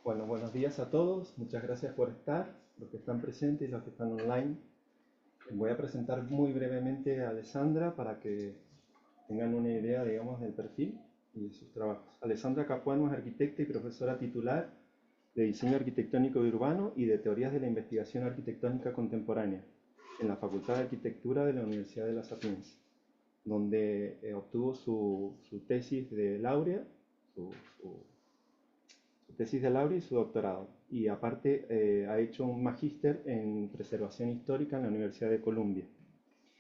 Bueno, buenos días a todos. Muchas gracias por estar, los que están presentes y los que están online. Voy a presentar muy brevemente a Alessandra para que tengan una idea, digamos, del perfil y de sus trabajos. Alessandra Capuano es arquitecta y profesora titular de Diseño Arquitectónico y Urbano y de Teorías de la Investigación Arquitectónica Contemporánea en la Facultad de Arquitectura de la Universidad de La Sapienza, donde obtuvo su tesis de laurea, su, su su tesis de laurea y su doctorado. Y aparte ha hecho un magíster en preservación histórica en la Universidad de Columbia.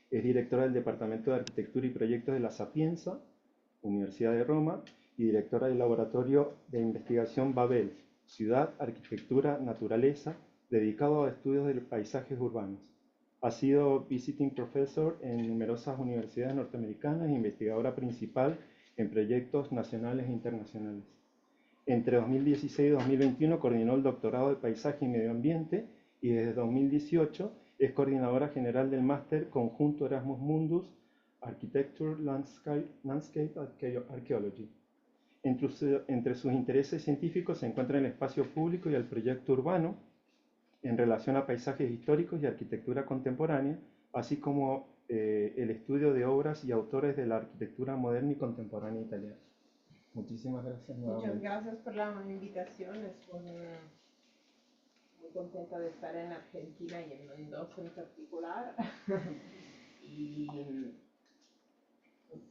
Es directora del Departamento de Arquitectura y Proyectos de la Sapienza, Universidad de Roma, y directora del Laboratorio de Investigación Babel, Ciudad, Arquitectura, Naturaleza, dedicado a estudios de paisajes urbanos. Ha sido visiting professor en numerosas universidades norteamericanas e investigadora principal en proyectos nacionales e internacionales. Entre 2016 y 2021 coordinó el doctorado de Paisaje y Medio Ambiente y desde 2018 es coordinadora general del máster conjunto Erasmus Mundus Architecture Landscape Archaeology. Entre sus intereses científicos se encuentra el espacio público y el proyecto urbano en relación a paisajes históricos y arquitectura contemporánea, así como el estudio de obras y autores de la arquitectura moderna y contemporánea italiana. Muchísimas gracias Muchas nuevamente. gracias por la invitación. Muy contenta de estar en Argentina y en Mendoza en particular. y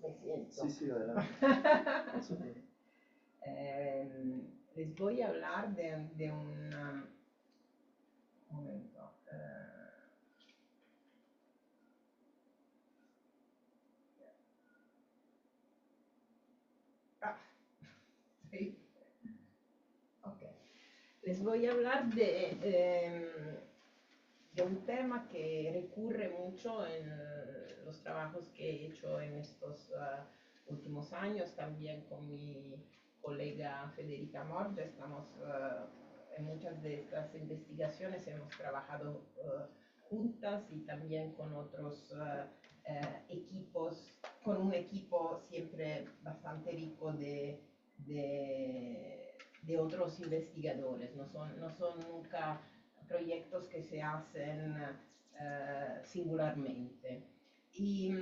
me siento. Sí, sí, adelante. Les voy a hablar de un momento. Sí. Ok. Les voy a hablar de un tema que recurre mucho en los trabajos que he hecho en estos últimos años, también con mi colega Federica Morgia. Estamos en muchas de estas investigaciones, hemos trabajado juntas y también con otros equipos, con un equipo siempre bastante rico de otros investigadores. No son nunca proyectos que se hacen singularmente. Y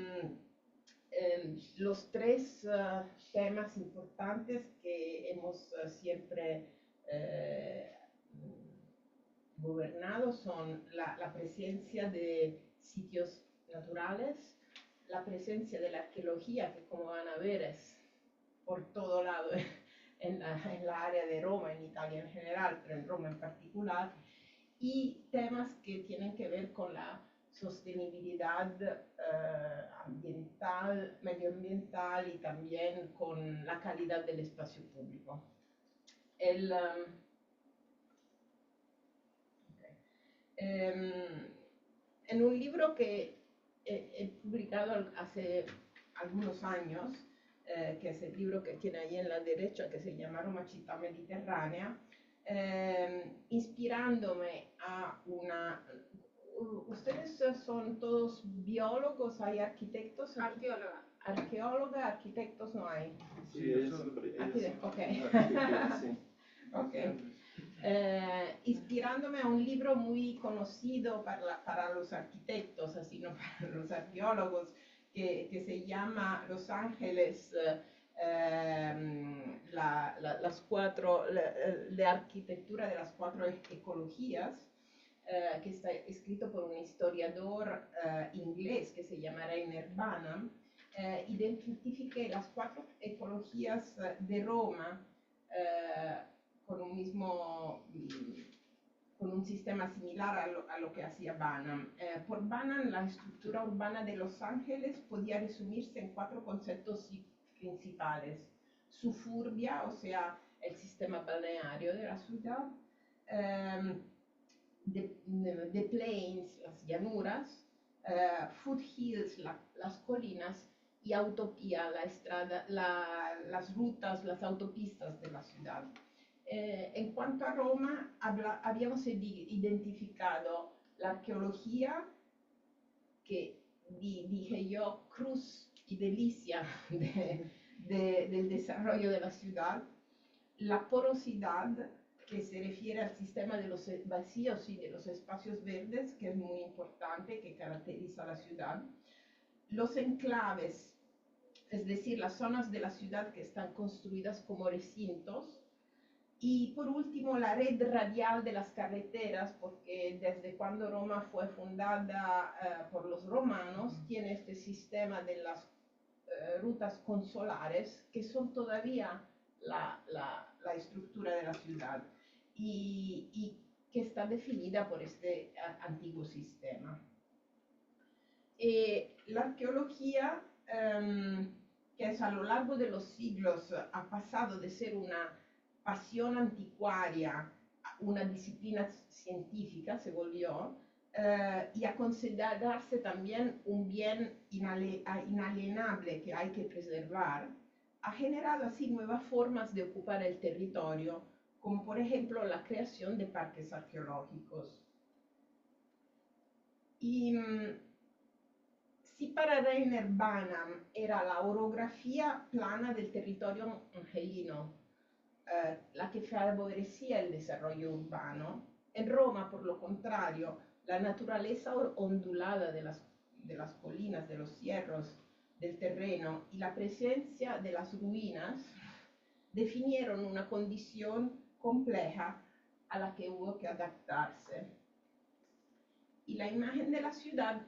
los tres temas importantes que hemos siempre gobernado son la presencia de sitios naturales, la presencia de la arqueología, que como van a ver es por todo lado en la área de Roma, en Italia en general, pero en Roma en particular, y temas que tienen que ver con la sostenibilidad ambiental, medioambiental y también con la calidad del espacio público. En un libro que he publicado hace algunos años, que es el libro que tiene ahí en la derecha, que se llama Roma Città Mediterránea, inspirándome a una... ¿Ustedes son todos biólogos? ¿Hay arquitectos? Arqueóloga. Arqueóloga, arquitectos no hay. Sí, Ok. Ok. Inspirándome a un libro muy conocido para los arquitectos, así no para los arqueólogos, que se llama Los Ángeles, de arquitectura de las cuatro ecologías, que está escrito por un historiador inglés que se llama Rainer Banham. Identifiqué las cuatro ecologías de Roma con un sistema similar a lo que hacía Banham. Por Banham, la estructura urbana de Los Ángeles podía resumirse en cuatro conceptos principales: suburbia, o sea, el sistema balneario de la ciudad; the plains, las llanuras; foothills, las colinas; y utopía, las rutas, las autopistas de la ciudad. En cuanto a Roma, habíamos identificado la arqueología, que dije yo, cruz y delicia del desarrollo de la ciudad; la porosidad, que se refiere al sistema de los vacíos y de los espacios verdes, que es muy importante, que caracteriza la ciudad. Los enclaves, es decir, las zonas de la ciudad que están construidas como recintos. Y por último, la red radial de las carreteras, porque desde cuando Roma fue fundada por los romanos, tiene este sistema de las rutas consulares, que son todavía la estructura de la ciudad y que está definida por este antiguo sistema. La arqueología, que es a lo largo de los siglos ha pasado de ser una pasión anticuaria a una disciplina científica, se volvió, y a considerarse también un bien inalienable que hay que preservar, ha generado así nuevas formas de ocupar el territorio, como por ejemplo la creación de parques arqueológicos. Y si para Rainer Banham era la orografía plana del territorio angelino la que favorecía el desarrollo urbano, en Roma, por lo contrario, la naturaleza ondulada de las colinas, de los cerros, del terreno y la presencia de las ruinas definieron una condición compleja a la que hubo que adaptarse. Y la imagen de la ciudad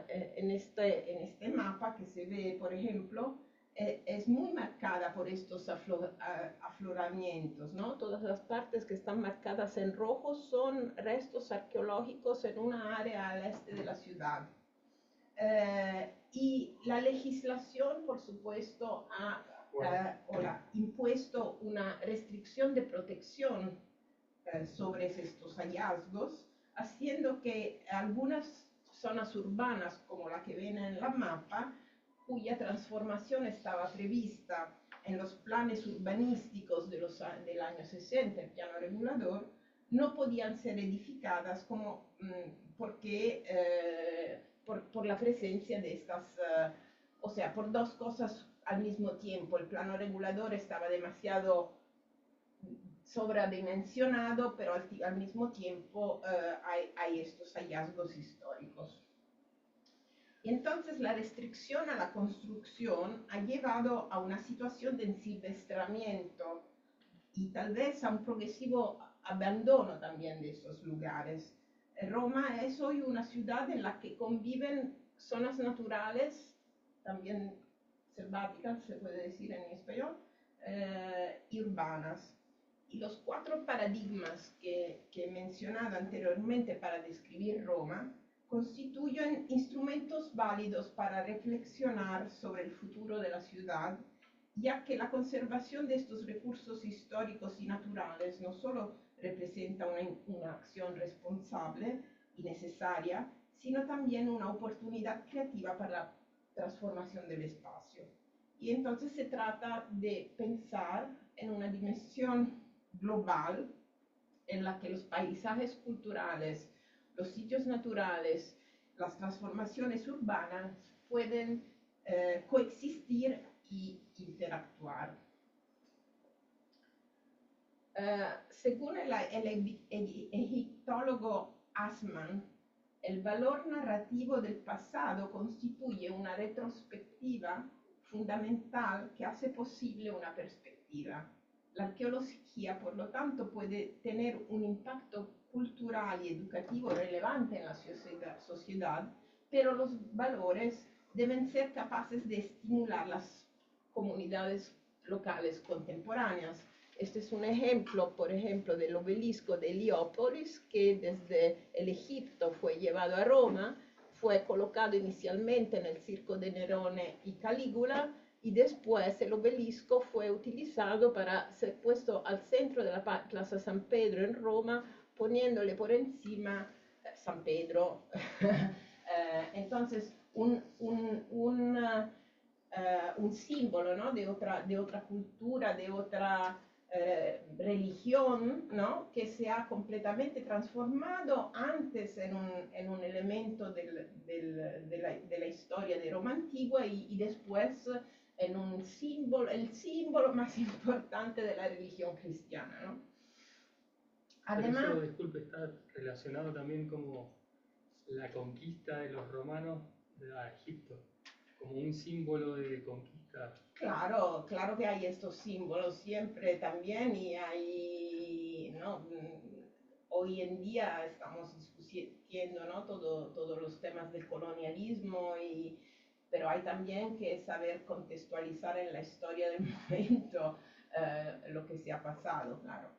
en este mapa que se ve, por ejemplo, es muy marcada por estos afloramientos, ¿no? Todas las partes que están marcadas en rojo son restos arqueológicos en una área al este de la ciudad. Y la legislación, por supuesto, ha impuesto una restricción de protección sobre estos hallazgos, haciendo que algunas zonas urbanas, como la que ven en la mapa, cuya transformación estaba prevista en los planes urbanísticos del año 60, el plano regulador, no podían ser edificadas porque por la presencia de estas, o sea, por dos cosas al mismo tiempo. El plano regulador estaba demasiado sobredimensionado, pero al mismo tiempo hay estos hallazgos históricos. Y entonces la restricción a la construcción ha llevado a una situación de ensilvestramiento y tal vez a un progresivo abandono también de esos lugares. Roma es hoy una ciudad en la que conviven zonas naturales, también selváticas, se puede decir en español, y urbanas. Y los cuatro paradigmas que he mencionado anteriormente para describir Roma constituyen instrumentos válidos para reflexionar sobre el futuro de la ciudad, ya que la conservación de estos recursos históricos y naturales no solo representa una acción responsable y necesaria, sino también una oportunidad creativa para la transformación del espacio. Y entonces se trata de pensar en una dimensión global en la que los paisajes culturales, los sitios naturales, las transformaciones urbanas pueden coexistir y interactuar. Según el egiptólogo Assmann, el valor narrativo del pasado constituye una retrospectiva fundamental que hace posible una perspectiva. La arqueología, por lo tanto, puede tener un impacto cultural y educativo relevante en la sociedad, pero los valores deben ser capaces de estimular las comunidades locales contemporáneas. Este es un ejemplo, por ejemplo, del obelisco de Heliópolis, que desde el Egipto fue llevado a Roma, fue colocado inicialmente en el circo de Nerone y Calígula, y después el obelisco fue utilizado para ser puesto al centro de la Plaza San Pedro en Roma, poniéndole por encima San Pedro. Entonces, un símbolo, ¿no?, de otra cultura, de otra religión, ¿no?, que se ha completamente transformado antes en un elemento de la historia de Roma antigua y después en el símbolo más importante de la religión cristiana, ¿no? Pero Además, eso, disculpe, está relacionado también como la conquista de los romanos a Egipto, como un símbolo de conquista. claro, claro que hay estos símbolos siempre también y hay, ¿no? Hoy en día estamos discutiendo, ¿no? Todos los temas del colonialismo, pero hay también que saber contextualizar en la historia del momento lo que se ha pasado, claro.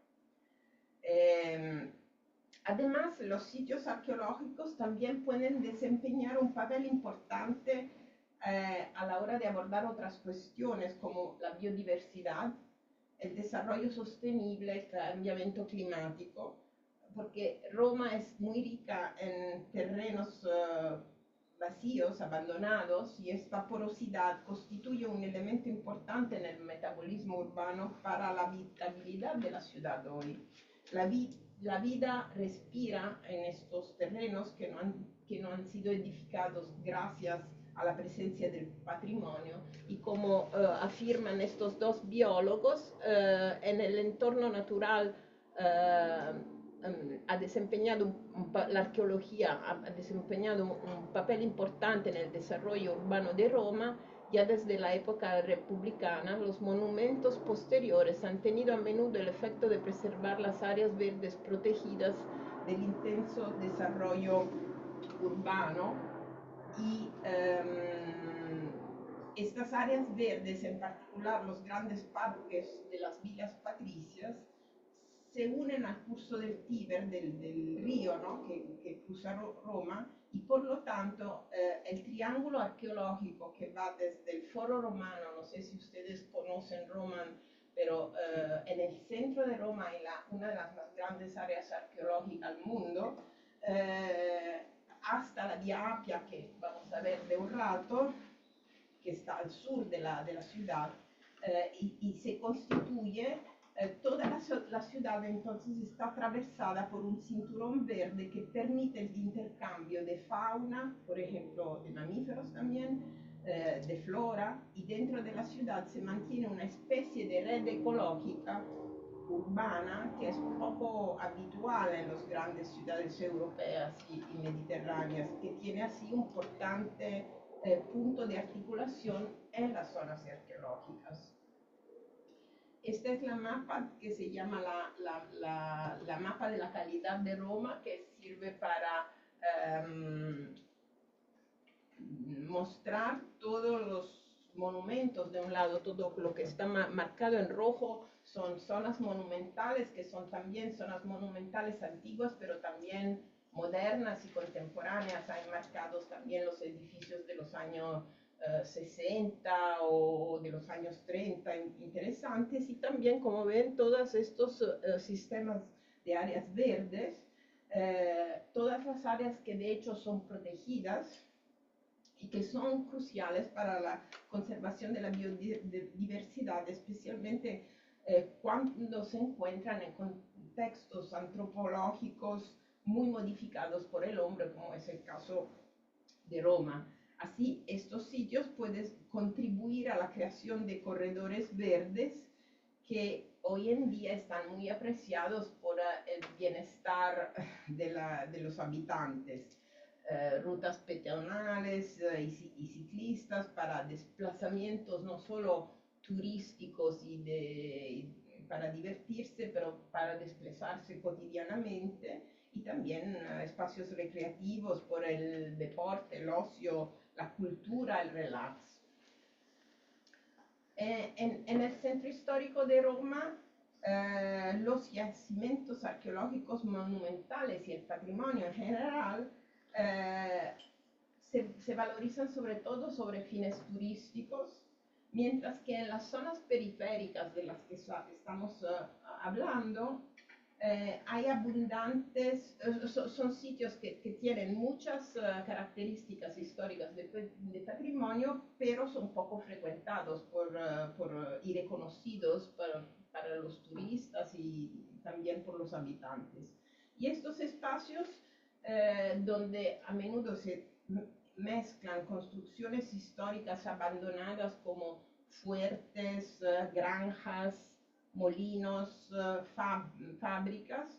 Además, los sitios arqueológicos también pueden desempeñar un papel importante a la hora de abordar otras cuestiones como la biodiversidad, el desarrollo sostenible, el cambiamiento climático, porque Roma es muy rica en terrenos vacíos, abandonados, y esta porosidad constituye un elemento importante en el metabolismo urbano para la habitabilidad de la ciudad hoy. La vida respira en estos terrenos que no han sido edificados gracias a la presencia del patrimonio, y como afirman estos dos biólogos, en el entorno natural ha desempeñado la arqueología ha desempeñado un papel importante en el desarrollo urbano de Roma. Ya desde la época republicana, los monumentos posteriores han tenido a menudo el efecto de preservar las áreas verdes protegidas del intenso desarrollo urbano, y estas áreas verdes, en particular los grandes parques de las villas patricias, se unen al curso del Tíber, del río, ¿no? que cruza Roma, y por lo tanto el triángulo arqueológico que va desde el Foro Romano, no sé si ustedes conocen Roma, pero en el centro de Roma hay una de las más grandes áreas arqueológicas al mundo, hasta la Vía Appia, que vamos a ver de un rato, que está al sur de la ciudad, y se constituye toda la ciudad. Entonces está atravesada por un cinturón verde que permite el intercambio de fauna, por ejemplo, de mamíferos también, de flora, y dentro de la ciudad se mantiene una especie de red ecológica urbana que es poco habitual en las grandes ciudades europeas y mediterráneas, que tiene así un importante punto de articulación en las zonas arqueológicas. Esta es la mapa que se llama la mapa de la calidad de Roma, que sirve para mostrar todos los monumentos. De un lado, todo lo que está marcado en rojo son zonas monumentales, que son también zonas monumentales antiguas, pero también modernas y contemporáneas. Hay marcados también los edificios de los años 60 o de los años 30, interesantes, y también, como ven, todos estos sistemas de áreas verdes, todas las áreas que de hecho son protegidas y que son cruciales para la conservación de la biodiversidad, especialmente cuando se encuentran en contextos antropológicos muy modificados por el hombre, como es el caso de Roma. Así, estos sitios pueden contribuir a la creación de corredores verdes que hoy en día están muy apreciados por el bienestar de los habitantes. Rutas peatonales y ciclistas para desplazamientos no solo turísticos para divertirse, pero para desplazarse cotidianamente, y también espacios recreativos por el deporte, el ocio, la cultura, el relax. En el centro histórico de Roma, los yacimientos arqueológicos monumentales y el patrimonio en general se valorizan sobre todo sobre fines turísticos, mientras que en las zonas periféricas de las que estamos hablando, hay abundantes, son sitios que tienen muchas características históricas de patrimonio, pero son poco frecuentados y reconocidos para los turistas y también por los habitantes. Y estos espacios donde a menudo se mezclan construcciones históricas abandonadas como fuertes, granjas, molinos, fábricas,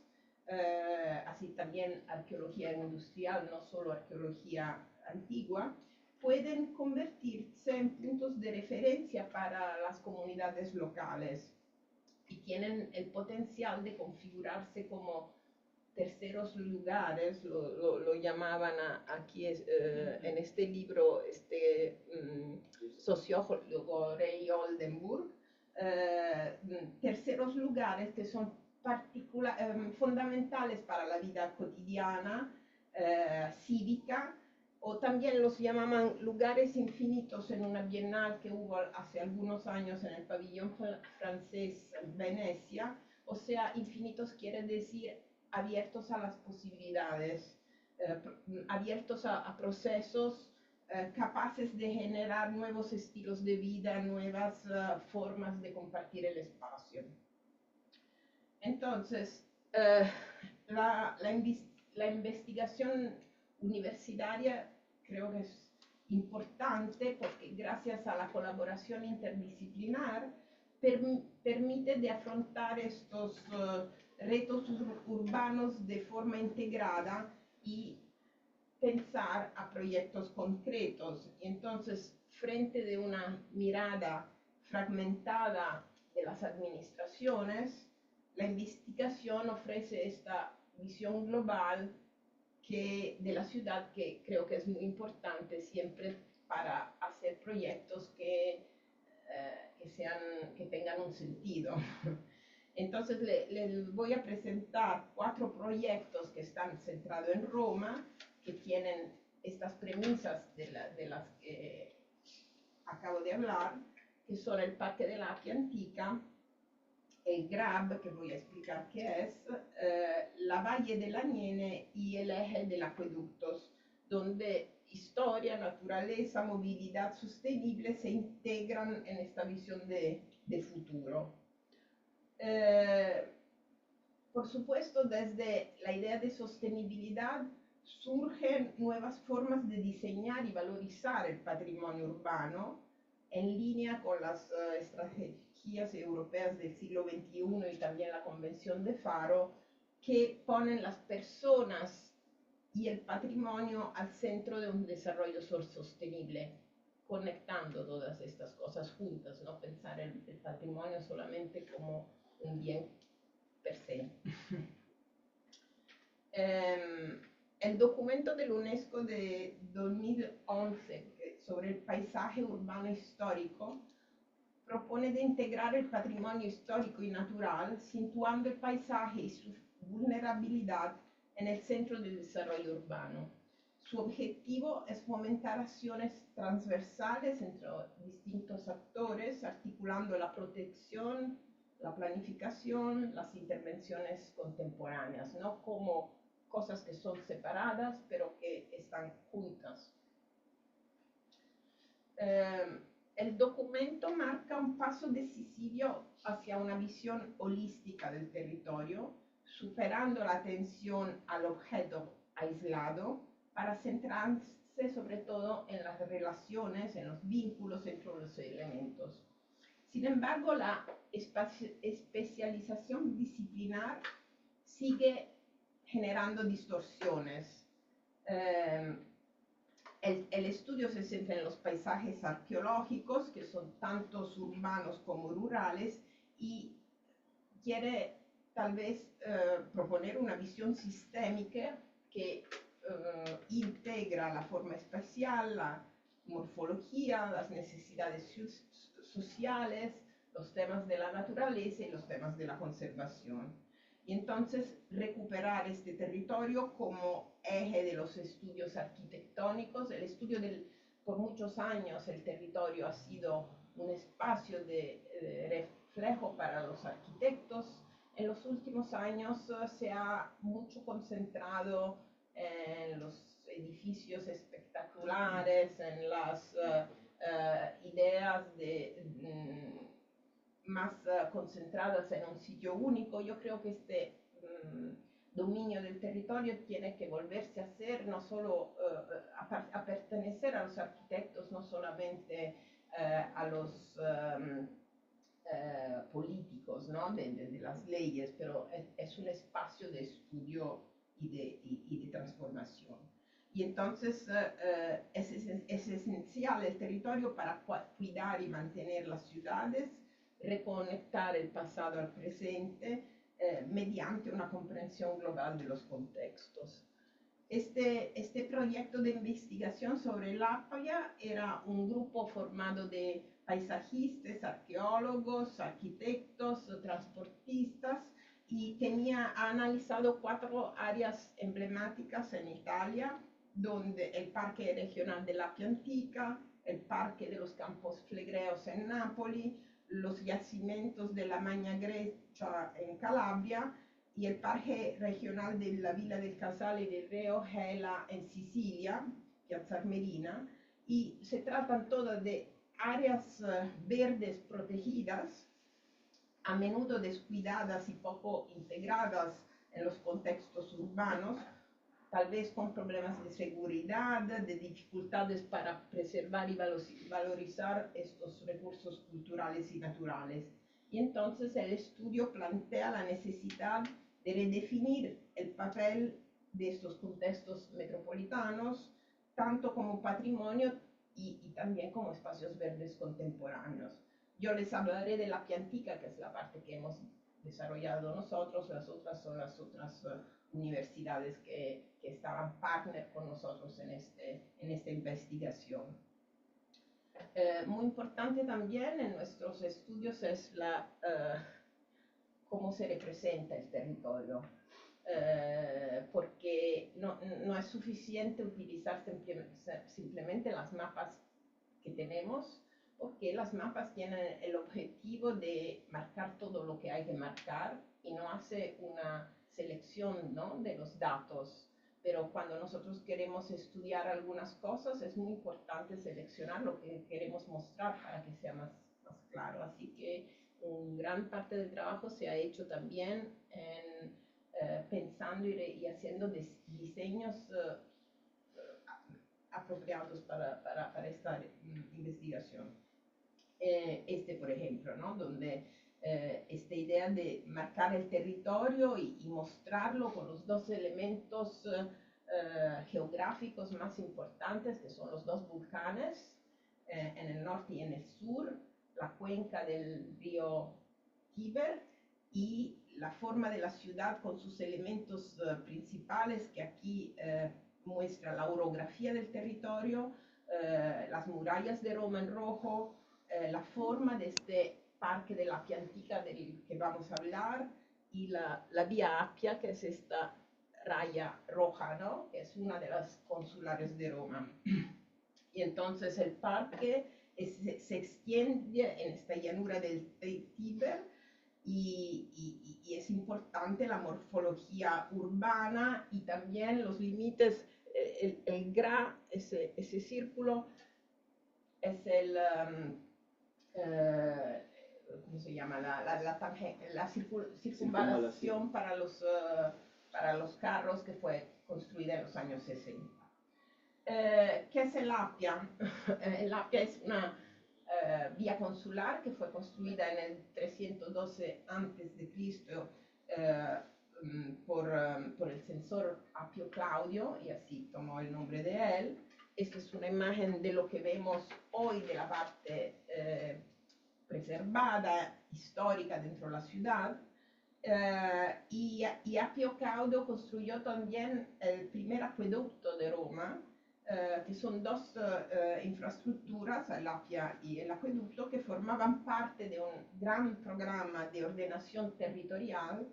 así también arqueología industrial, no solo arqueología antigua, pueden convertirse en puntos de referencia para las comunidades locales y tienen el potencial de configurarse como terceros lugares, lo llamaban aquí en este libro sociólogo Ray Oldenburg, terceros lugares que son fundamentales para la vida cotidiana, cívica, o también los llamaban lugares infinitos en una bienal que hubo hace algunos años en el pabellón francés Venecia. O sea, infinitos quiere decir abiertos a las posibilidades, abiertos a procesos capaces de generar nuevos estilos de vida, nuevas formas de compartir el espacio. Entonces, la investigación universitaria creo que es importante porque gracias a la colaboración interdisciplinar permite de afrontar estos retos urbanos de forma integrada y pensar a proyectos concretos. Y entonces, frente de una mirada fragmentada de las administraciones, la investigación ofrece esta visión global de la ciudad que creo que es muy importante siempre para hacer proyectos que tengan un sentido. Entonces les voy a presentar 4 proyectos que están centrados en Roma, que tienen estas premisas de las que acabo de hablar, que son el Parque de la Appia Antica, el GRAB, que voy a explicar qué es, la Valle de la Niene y el Eje de Acueductos, donde historia, naturaleza, movilidad sostenible se integran en esta visión de futuro. Por supuesto, desde la idea de sostenibilidad surgen nuevas formas de diseñar y valorizar el patrimonio urbano en línea con las estrategias europeas del siglo XXI y también la Convención de Faro, que ponen las personas y el patrimonio al centro de un desarrollo sostenible, conectando todas estas cosas juntas, no pensar el patrimonio solamente como un bien per se. El documento de la UNESCO de 2011 sobre el paisaje urbano histórico propone de integrar el patrimonio histórico y natural, situando el paisaje y su vulnerabilidad en el centro del desarrollo urbano. Su objetivo es fomentar acciones transversales entre distintos actores, articulando la protección, la planificación, las intervenciones contemporáneas, no como cosas que son separadas, pero que están juntas. El documento marca un paso decisivo hacia una visión holística del territorio, superando la atención al objeto aislado para centrarse sobre todo en las relaciones, en los vínculos entre los elementos. Sin embargo, la especialización disciplinar sigue generando distorsiones. El estudio se centra en los paisajes arqueológicos, que son tanto urbanos como rurales, y quiere tal vez proponer una visión sistémica que integra la forma espacial, la morfología, las necesidades sociales, los temas de la naturaleza y los temas de la conservación. Y entonces recuperar este territorio como eje de los estudios arquitectónicos. Por muchos años el territorio ha sido un espacio de reflejo para los arquitectos. En los últimos años se ha mucho concentrado en los edificios espectaculares, en las ideas más concentradas en un sitio único. Yo creo que este dominio del territorio tiene que volverse a hacer, no solo a pertenecer a los arquitectos, no solamente a los políticos, ¿no? de las leyes, pero es un espacio de estudio y de transformación. Y entonces es esencial el territorio para cuidar y mantener las ciudades, reconectar el pasado al presente mediante una comprensión global de los contextos. Este proyecto de investigación sobre el Appia era un grupo formado de paisajistas, arqueólogos, arquitectos, transportistas y ha analizado 4 áreas emblemáticas en Italia, donde el Parque Regional de la Antica, el Parque de los Campos Flegreos en Nápoli, los yacimientos de la Magna Grecia en Calabria y el Parque Regional de la Villa del Casale del Río Gela en Sicilia, Piazza Armerina, y se tratan todas de áreas verdes protegidas, a menudo descuidadas y poco integradas en los contextos urbanos, tal vez con problemas de seguridad, de dificultades para preservar y valorizar estos recursos culturales y naturales. Y entonces el estudio plantea la necesidad de redefinir el papel de estos contextos metropolitanos, tanto como patrimonio y también como espacios verdes contemporáneos. Yo les hablaré de la Piantica, que es la parte que hemos desarrollado nosotros, las otras son las otras universidades que estaban partner con nosotros en esta investigación. Muy importante también en nuestros estudios es cómo se representa el territorio, porque no es suficiente utilizar simplemente las mapas que tenemos, porque las mapas tienen el objetivo de marcar todo lo que hay que marcar y no hace una selección, ¿no?, de los datos. Pero cuando nosotros queremos estudiar algunas cosas es muy importante seleccionar lo que queremos mostrar para que sea más claro. Así que gran parte del trabajo se ha hecho también pensando y haciendo diseños apropiados para esta investigación. Por ejemplo, ¿no?, donde esta idea de marcar el territorio y mostrarlo con los 2 elementos geográficos más importantes, que son los 2 volcanes en el norte y en el sur, la cuenca del río Tíber y la forma de la ciudad con sus elementos principales, que aquí muestra la orografía del territorio, las murallas de Roma en rojo, la forma de este parque de la Piantica del que vamos a hablar, y la Vía Appia, que es esta raya roja, ¿no?, que es una de las consulares de Roma. Y entonces el parque se extiende en esta llanura del Tíber y es importante la morfología urbana y también los límites. El GRA, ese círculo, es ¿cómo se llama? La circunvalación para los carros, que fue construida en los años 60. ¿Qué es el Appia? El Appia es una vía consular que fue construida en el 312 a.C. Por el censor Apio Claudio, y así tomó el nombre de él. Esta es una imagen de lo que vemos hoy de la parte preservada, histórica dentro de la ciudad. Y Apio Claudio construyó también el primer acueducto de Roma, que son 2 infraestructuras, el Appia y el acueducto, que formaban parte de un gran programa de ordenación territorial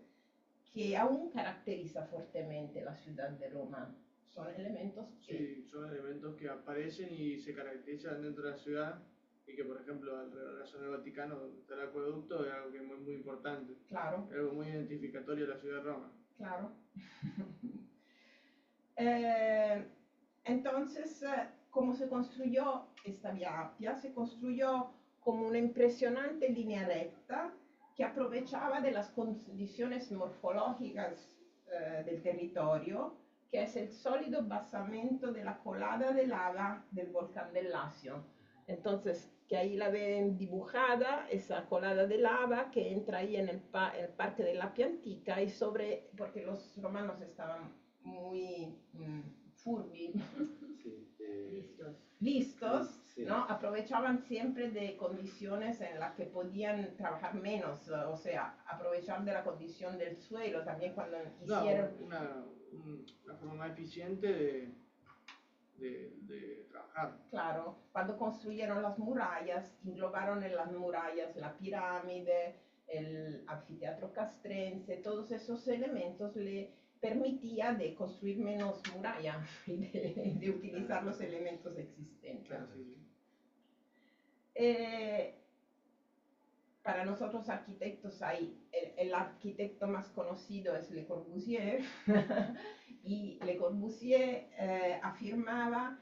que aún caracteriza fuertemente la ciudad de Roma. Son elementos que... Sí, son elementos que aparecen y se caracterizan dentro de la ciudad, y que, por ejemplo, alrededor de la zona del Vaticano, donde está el acueducto, es algo que es muy, muy importante. Claro. Es algo muy identificatorio de la ciudad de Roma. Claro. Entonces, ¿cómo se construyó esta Vía Appia? Se construyó como una impresionante línea recta que aprovechaba de las condiciones morfológicas del territorio, que es el sólido basamento de la colada de lava del volcán del Lacio. Entonces, que ahí la ven dibujada, esa colada de lava que entra ahí en el Parque de la Appia Antica, y porque los romanos estaban muy furbi, Sí, listos, sí. ¿no? Aprovechaban siempre de condiciones en las que podían trabajar menos, o sea, aprovechar de la condición del suelo, también cuando hicieron... Una forma más eficiente de trabajar. Claro, cuando construyeron las murallas, englobaron en las murallas la pirámide, el anfiteatro castrense, todos esos elementos le permitía de construir menos muralla y de utilizar los elementos existentes. Claro, sí. Para nosotros arquitectos el arquitecto más conocido es Le Corbusier y Le Corbusier afirmaba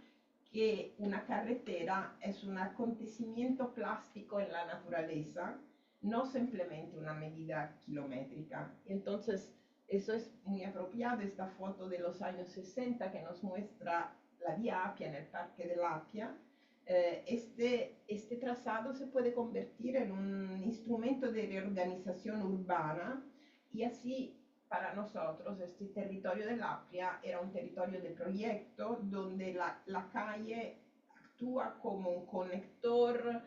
que una carretera es un acontecimiento plástico en la naturaleza, no simplemente una medida kilométrica. Entonces, eso es muy apropiado, esta foto de los años 60 que nos muestra la Via Appia en el Parque de la Appia. Este trazado se puede convertir en un instrumento de reorganización urbana, y así para nosotros este territorio del Appia era un territorio de proyecto donde la calle actúa como un conector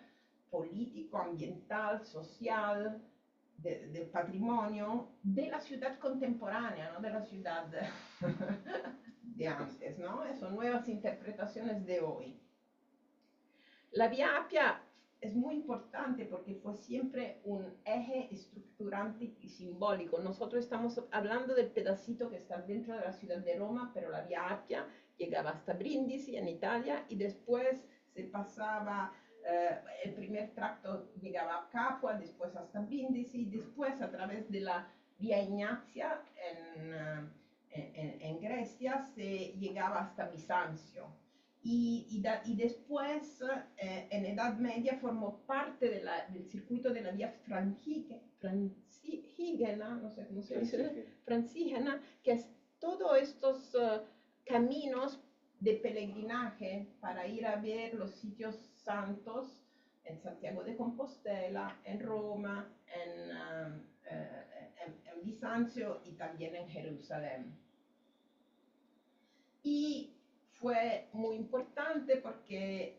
político, ambiental, social, del patrimonio de la ciudad contemporánea, no de la ciudad de antes, ¿no? Son nuevas interpretaciones de hoy. La Via Appia es muy importante porque fue siempre un eje estructurante y simbólico. Nosotros estamos hablando del pedacito que está dentro de la ciudad de Roma, pero la Via Appia llegaba hasta Brindisi en Italia y después se pasaba, el primer tracto llegaba a Capua, después hasta Brindisi, después a través de la Via Ignazia en Grecia se llegaba hasta Bizancio. Y después, en Edad Media, formó parte del circuito de la Vía Francígena, no sé cómo se dice, Francígena, que es todos estos caminos de peregrinaje para ir a ver los sitios santos en Santiago de Compostela, en Roma, en Bizancio y también en Jerusalén. Y fue muy importante porque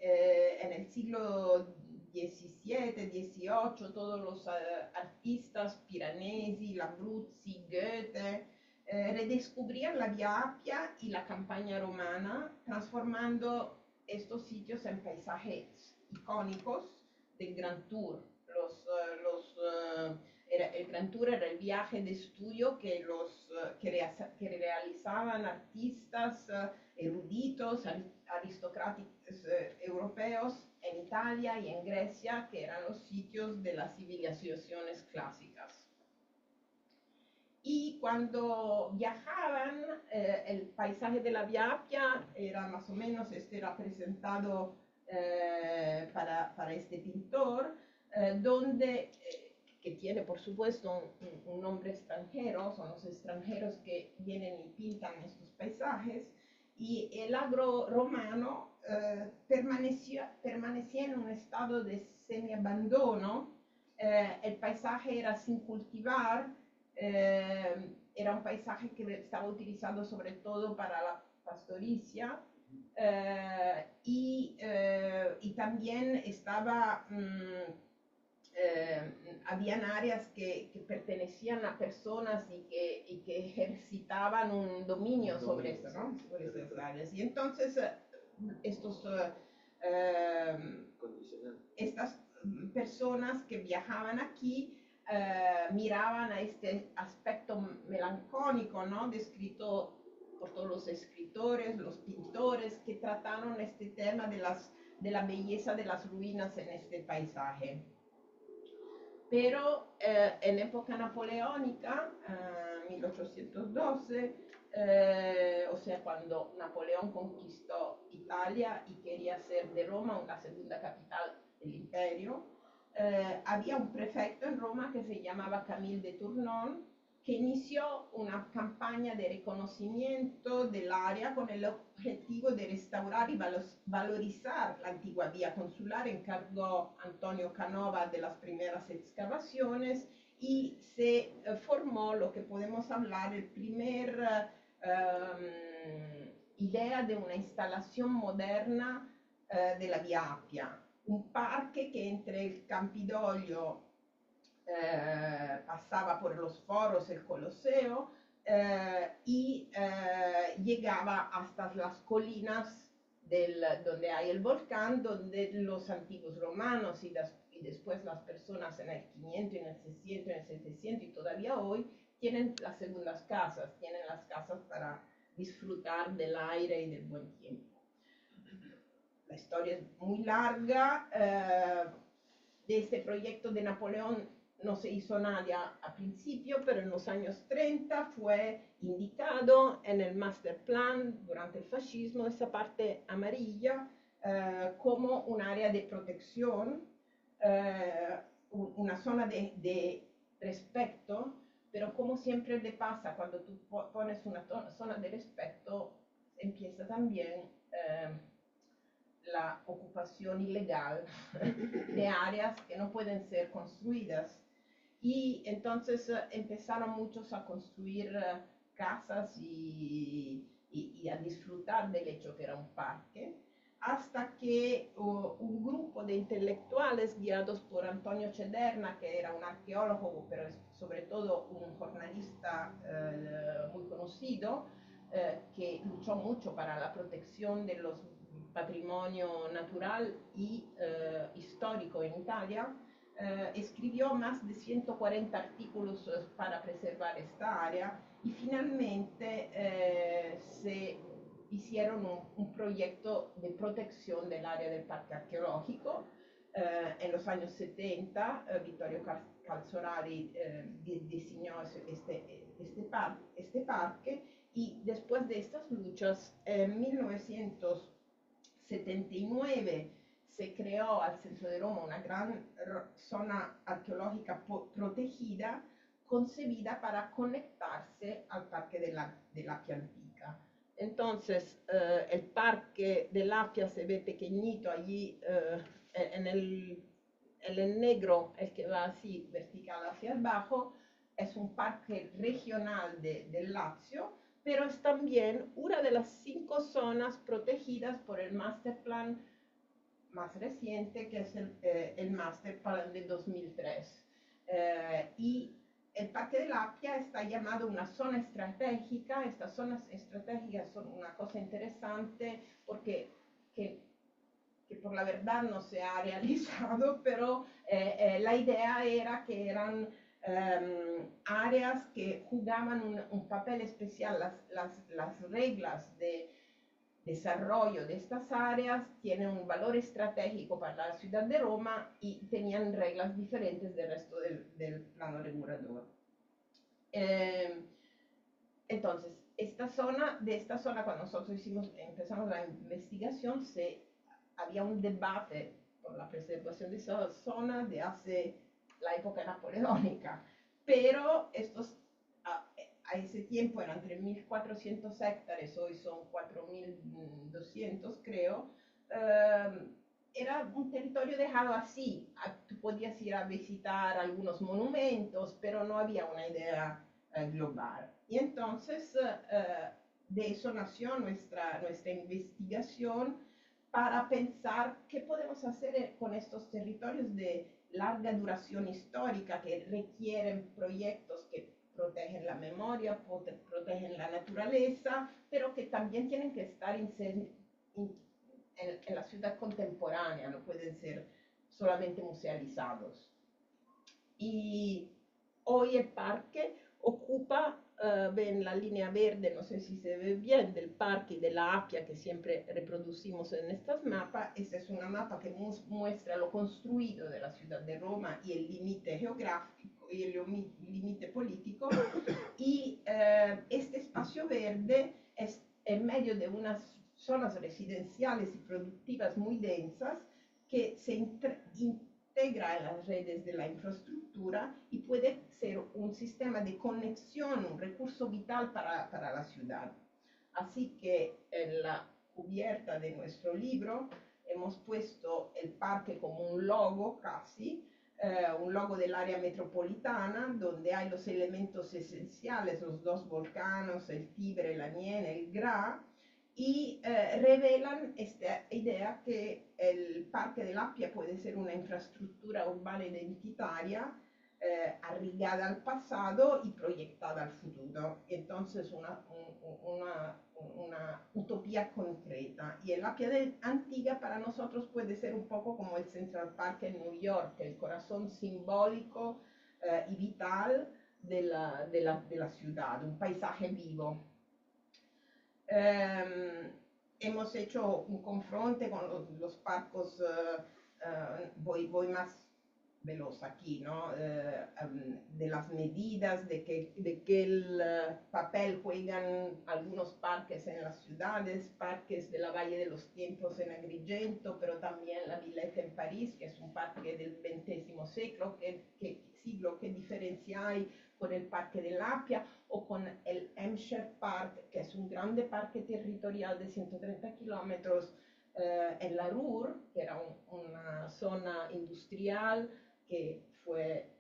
en el siglo XVII, XVIII, todos los artistas piranesi, Labruzzi, Goethe, redescubrían la Via Appia y la campaña romana, transformando estos sitios en paisajes icónicos del Grand Tour. El Grand Tour era el viaje de estudio que realizaban artistas eruditos, aristocráticos europeos en Italia y en Grecia, que eran los sitios de las civilizaciones clásicas. Y cuando viajaban, el paisaje de la Via Appia era más o menos, era presentado para este pintor, que tiene por supuesto un nombre extranjero, son los extranjeros que vienen y pintan estos paisajes, y el agro romano permanecía en un estado de semiabandono, el paisaje era sin cultivar, era un paisaje que estaba utilizado sobre todo para la pastoricia, y también estaba... habían áreas que pertenecían a personas y que ejercitaban un dominio sobre eso, ¿no? Sobre esas áreas. Y entonces estas personas que viajaban aquí miraban a este aspecto melancólico, ¿no? Descrito por todos los escritores, los pintores que trataron este tema de la belleza de las ruinas en este paisaje. Pero en época napoleónica, 1812, o sea, cuando Napoleón conquistó Italia y quería hacer de Roma una segunda capital del imperio, había un prefecto en Roma que se llamaba Camille de Tournon, que inició una campaña de reconocimiento del área con el objetivo de restaurar y valorizar la antigua vía consular. Encargó Antonio Canova de las primeras excavaciones y se formó lo que podemos hablar el primer idea de una instalación moderna de la Vía Appia, un parque que entre el Campidoglio pasaba por los foros, el Coloseo, y llegaba hasta las colinas donde hay el volcán, donde los antiguos romanos y después las personas en el 500, en el 600, en el 700 y todavía hoy tienen las segundas casas, tienen las casas para disfrutar del aire y del buen tiempo. La historia es muy larga. De este proyecto de Napoleón no se hizo nada a principio, pero en los años 30 fue indicado en el master plan durante el fascismo, esa parte amarilla, como un área de protección, una zona de respeto, pero como siempre le pasa cuando tú pones una zona de respeto, empieza también la ocupación ilegal de áreas que no pueden ser construidas. Y entonces empezaron muchos a construir casas y a disfrutar del hecho que era un parque, hasta que un grupo de intelectuales guiados por Antonio Cederna, que era un arqueólogo, pero sobre todo un jornalista muy conocido, que luchó mucho para la protección de los patrimonio natural y histórico en Italia, escribió más de 140 artículos para preservar esta área y finalmente se hicieron un proyecto de protección del área del parque arqueológico. En los años 70, Vittorio Calzolari diseñó este parque y después de estas luchas, en 1979 se creó al centro de Roma una gran zona arqueológica protegida, concebida para conectarse al Parque dell'Appia Antica. Entonces, el Parque dell'Appia se ve pequeñito allí en el negro, el que va así vertical hacia abajo, es un parque regional del Lazio, pero es también una de las 5 zonas protegidas por el Master Plan más reciente, que es el Master Plan de 2003. Y el Parque dell'Appia está llamado una zona estratégica. Estas zonas estratégicas son una cosa interesante porque que por la verdad no se ha realizado, pero la idea era que eran áreas que jugaban un papel especial. Las reglas de desarrollo de estas áreas tienen un valor estratégico para la ciudad de Roma y tenían reglas diferentes del resto del plano regulador. Entonces, esta zona, cuando nosotros empezamos la investigación, había un debate por la preservación de esa zona de hace la época napoleónica, pero a ese tiempo eran 3.400 hectáreas, hoy son 4.200 creo. Era un territorio dejado así, tú podías ir a visitar algunos monumentos, pero no había una idea global. Y entonces de eso nació nuestra investigación para pensar qué podemos hacer con estos territorios de larga duración histórica que requieren proyectos que protegen la memoria, protegen la naturaleza, pero que también tienen que estar en la ciudad contemporánea, no pueden ser solamente musealizados. Y hoy el parque ocupa, ven la línea verde, no sé si se ve bien, del parque de la Appia que siempre reproducimos en estos mapas. Esta es una mapa que muestra lo construido de la ciudad de Roma y el límite geográfico y el límite político. Y este espacio verde es en medio de unas zonas residenciales y productivas muy densas que se integra en las redes de la infraestructura y puede ser un sistema de conexión, un recurso vital para la ciudad. Así que en la cubierta de nuestro libro hemos puesto el parque como un logo casi, un logo del área metropolitana, donde hay los elementos esenciales, los dos volcanes, el Tibre, el Aniene, el Gra, y revelan esta idea que el Parque del Appia puede ser una infraestructura urbana identitaria arraigada al pasado y proyectada al futuro. Entonces una utopía concreta. Y el Appia Antigua para nosotros puede ser un poco como el Central Park en New York, el corazón simbólico y vital de la ciudad, un paisaje vivo. Hemos hecho un confronto con los parques, voy más veloz aquí, ¿no? De las medidas, de que el papel juegan algunos parques en las ciudades, parques de la Valle de los Tiempos en Agrigento, pero también la Villette en París, que es un parque del XX siglo, ¿qué diferencia hay con el Parque del Appia o con el Hampshire Park, que es un grande parque territorial de 130 kilómetros en la Ruhr, que era una zona industrial que fue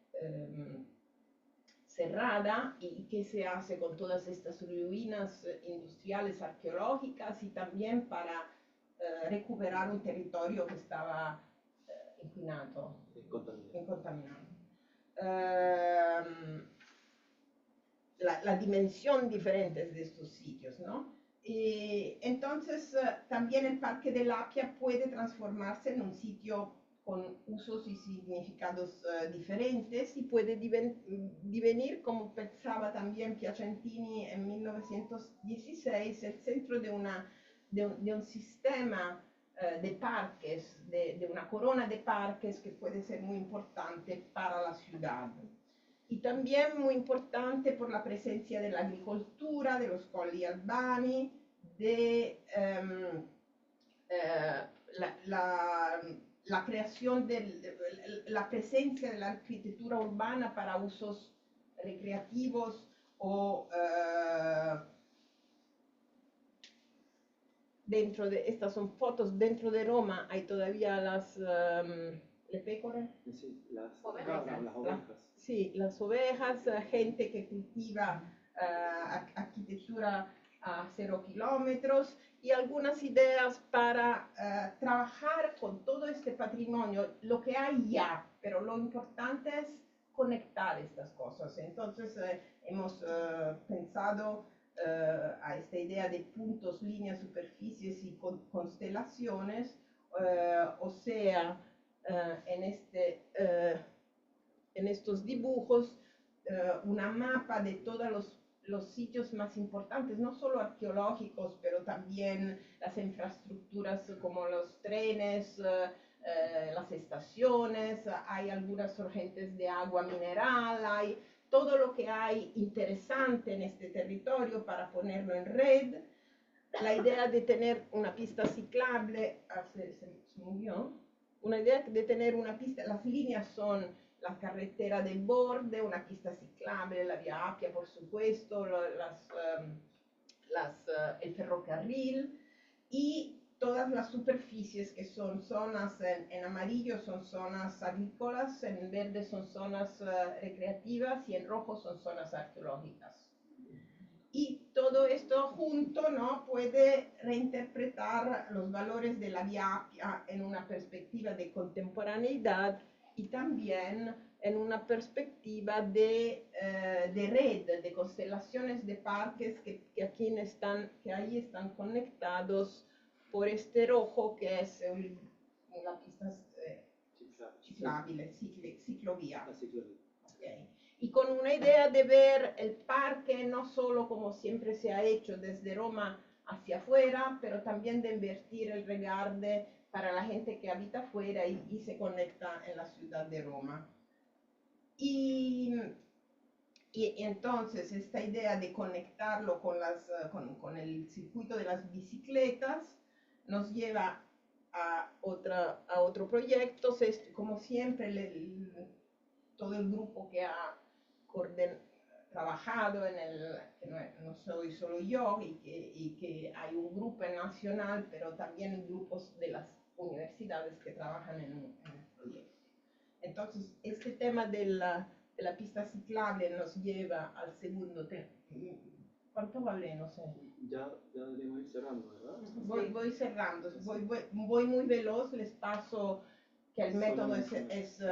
cerrada y que se hace con todas estas ruinas industriales arqueológicas y también para recuperar un territorio que estaba inquinado, contaminado. La dimensión diferente de estos sitios, ¿no? Y entonces también el Parque del Appia puede transformarse en un sitio con usos y significados diferentes y puede divenir, como pensaba también Piacentini en 1916, el centro de un sistema de parques, de una corona de parques que puede ser muy importante para la ciudad. Y también muy importante por la presencia de la agricultura, de los colli albani, de la creación la presencia de la arquitectura urbana para usos recreativos o dentro de, estas son fotos, dentro de Roma hay todavía las ¿le pecore? Sí, las Ovejas. ovejas. Sí, las ovejas, gente que cultiva arquitectura a 0 kilómetros y algunas ideas para trabajar con todo este patrimonio, lo que hay ya, pero lo importante es conectar estas cosas. Entonces hemos pensado a esta idea de puntos, líneas, superficies y constelaciones, o sea, en estos dibujos una mapa de todos los sitios más importantes, no solo arqueológicos, pero también las infraestructuras como los trenes, las estaciones, hay algunas corrientes de agua mineral, hay todo lo que hay interesante en este territorio para ponerlo en red. La idea de tener una pista ciclable, se movió, una idea de tener una pista, las líneas son la carretera del borde, una pista ciclable, la vía Appia por supuesto, el ferrocarril y todas las superficies que son zonas en amarillo son zonas agrícolas, en verde son zonas recreativas y en rojo son zonas arqueológicas. Y todo esto junto, ¿no?, puede reinterpretar los valores de la Vía Appia en una perspectiva de contemporaneidad y también en una perspectiva de red, de constelaciones de parques que ahí están conectados por este rojo que es la pista ciclovía. Okay. Y con una idea de ver el parque no solo como siempre se ha hecho desde Roma hacia afuera, pero también de invertir el regarde para la gente que habita afuera y se conecta en la ciudad de Roma. Y entonces esta idea de conectarlo con el circuito de las bicicletas nos lleva a otro proyecto. Como siempre, todo el grupo que ha trabajado que no soy solo yo, y que hay un grupo nacional, pero también grupos de las universidades que trabajan en un proyecto. Entonces, este tema de la pista ciclable nos lleva al segundo tema. ¿Cuánto vale? No sé. Ya deberíamos ir cerrando, ¿verdad? Voy cerrando, voy muy veloz, les paso que el método es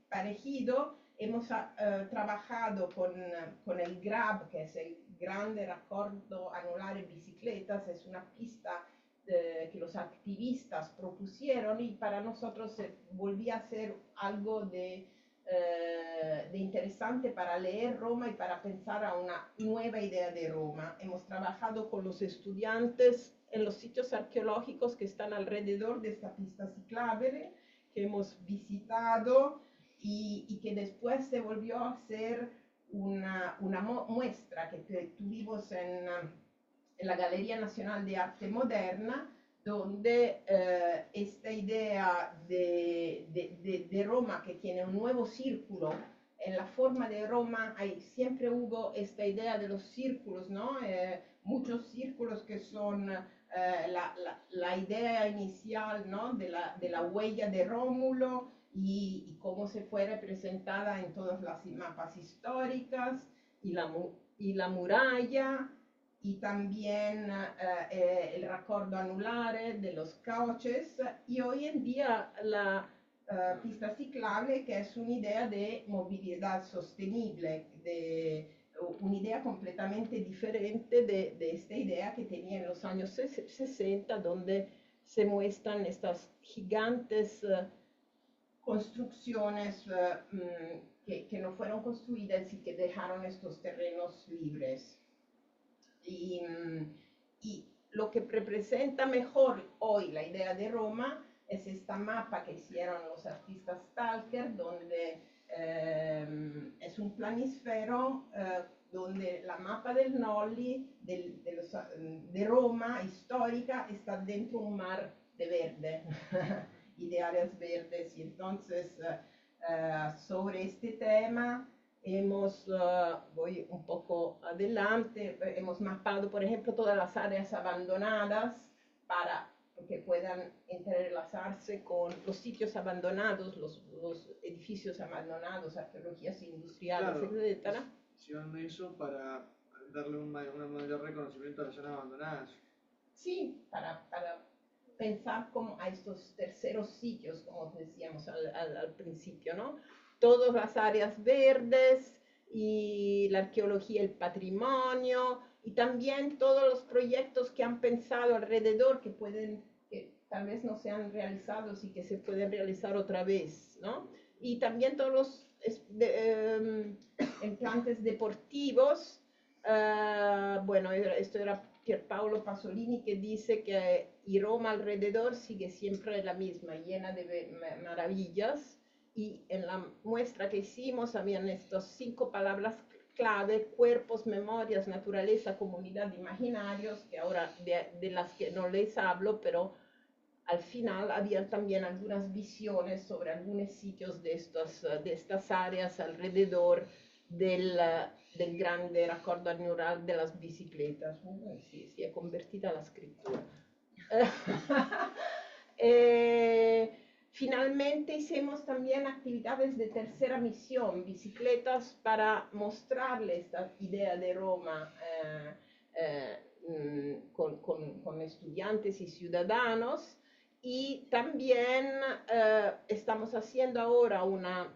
parejido. Hemos trabajado con el GRAB, que es el Grande Raccordo Anulare Bicicletas. Es una pista que los activistas propusieron, y para nosotros volvía a ser algo de interesante para leer Roma y para pensar a una nueva idea de Roma. Hemos trabajado con los estudiantes en los sitios arqueológicos que están alrededor de esta pista ciclable, que hemos visitado, y que después se volvió a hacer una muestra que tuvimos en la Galería Nacional de Arte Moderna, donde esta idea de Roma, que tiene un nuevo círculo. En la forma de Roma siempre hubo esta idea de los círculos, ¿no? Muchos círculos que son la idea inicial, ¿no? de la huella de Rómulo, y cómo se fue representada en todas las mapas históricas, y la muralla, y también el raccordo anulare de los coches, y hoy en día la pista ciclable, que es una idea de movilidad sostenible, una idea completamente diferente de esta idea que tenía en los años 60, donde se muestran estas gigantes construcciones que no fueron construidas y que dejaron estos terrenos libres. Y lo que representa mejor hoy la idea de Roma es esta mapa que hicieron los artistas Stalker, donde es un planisfero donde la mapa del Nolli, de Roma histórica, está dentro un mar de verde y de áreas verdes. Y entonces, sobre este tema, voy un poco adelante, hemos mapado, por ejemplo, todas las áreas abandonadas para que puedan entrelazarse con los sitios abandonados, los edificios abandonados, arqueologías industriales, Claro, etc. hicieron eso para darle un mayor reconocimiento a las zonas abandonadas. Sí, para pensar como a estos terceros sitios, como decíamos al principio, ¿no? Todas las áreas verdes y la arqueología, el patrimonio, y también todos los proyectos que han pensado alrededor que tal vez no se han realizado y que se pueden realizar otra vez, ¿no? Y también todos los implantes deportivos. Bueno, esto era Pierpaolo Pasolini, que dice que Roma alrededor sigue siempre la misma, llena de maravillas. Y en la muestra que hicimos habían estas 5 palabras clave: cuerpos, memorias, naturaleza, comunidad, imaginarios, que ahora de las que no les hablo, pero al final había también algunas visiones sobre algunos sitios de estas áreas alrededor del grande raccordo anulare de las bicicletas. Sí, si è convertita la scrittura. Finalmente hicimos también actividades de tercera misión, bicicletas, para mostrarle esta idea de Roma con estudiantes y ciudadanos. Y también estamos haciendo ahora una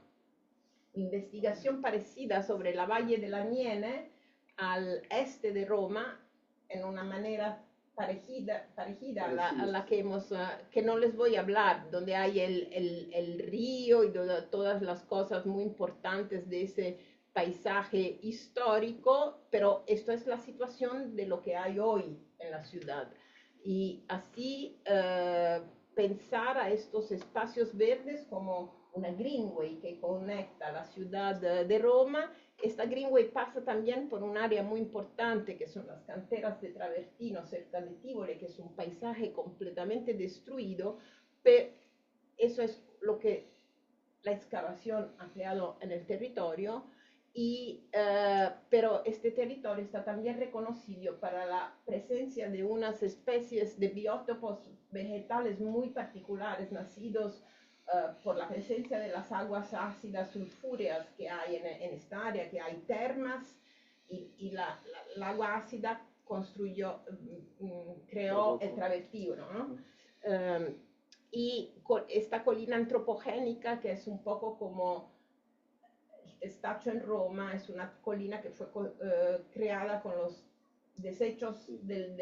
investigación parecida sobre la Valle de la Niene al este de Roma, en una manera parecida a la que no les voy a hablar, donde hay el río y todas las cosas muy importantes de ese paisaje histórico, pero esto es la situación de lo que hay hoy en la ciudad. Y así pensar a estos espacios verdes como una greenway que conecta la ciudad de Roma esta Greenway pasa también por un área muy importante que son las canteras de Travertino cerca de Tivoli, que es un paisaje completamente destruido, pero eso es lo que la excavación ha creado en el territorio, pero este territorio está también reconocido para la presencia de unas especies de biótopos vegetales muy particulares, nacidos por la presencia de las aguas ácidas sulfúreas que hay en esta área, que hay termas, y el agua ácida creó el travertino, ¿no? Y esta colina antropogénica, que es un poco como el Staccio en Roma, es una colina que fue creada con los desechos del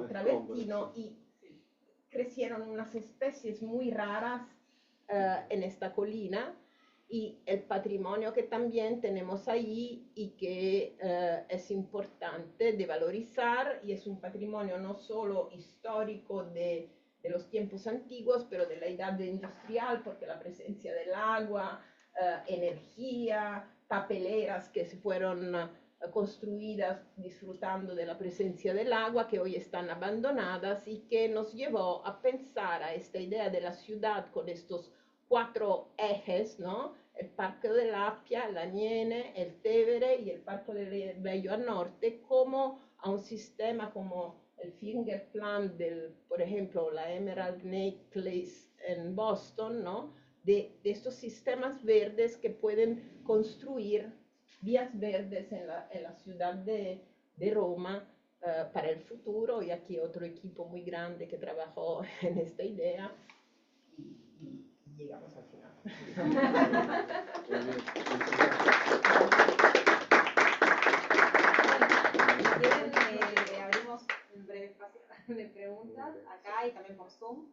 travertino, y crecieron unas especies muy raras en esta colina, y el patrimonio que también tenemos ahí y que es importante de valorizar, y es un patrimonio no solo histórico de los tiempos antiguos, pero de la edad industrial, porque la presencia del agua, energía, papeleras que se fueron construidas disfrutando de la presencia del agua, que hoy están abandonadas, y que nos llevó a pensar a esta idea de la ciudad con estos 4 ejes, ¿no? El Parque de l'Appia, l'Aniene, el Tevere y el Parque del Bello al norte, como a un sistema como el Finger Plan por ejemplo, la Emerald Necklace en Boston, ¿no? De estos sistemas verdes que pueden construir vías verdes en la ciudad de Roma para el futuro. Y aquí otro equipo muy grande que trabajó en esta idea, y llegamos al final. Si quieren, le abrimos un breve espacio de preguntas acá y también por Zoom.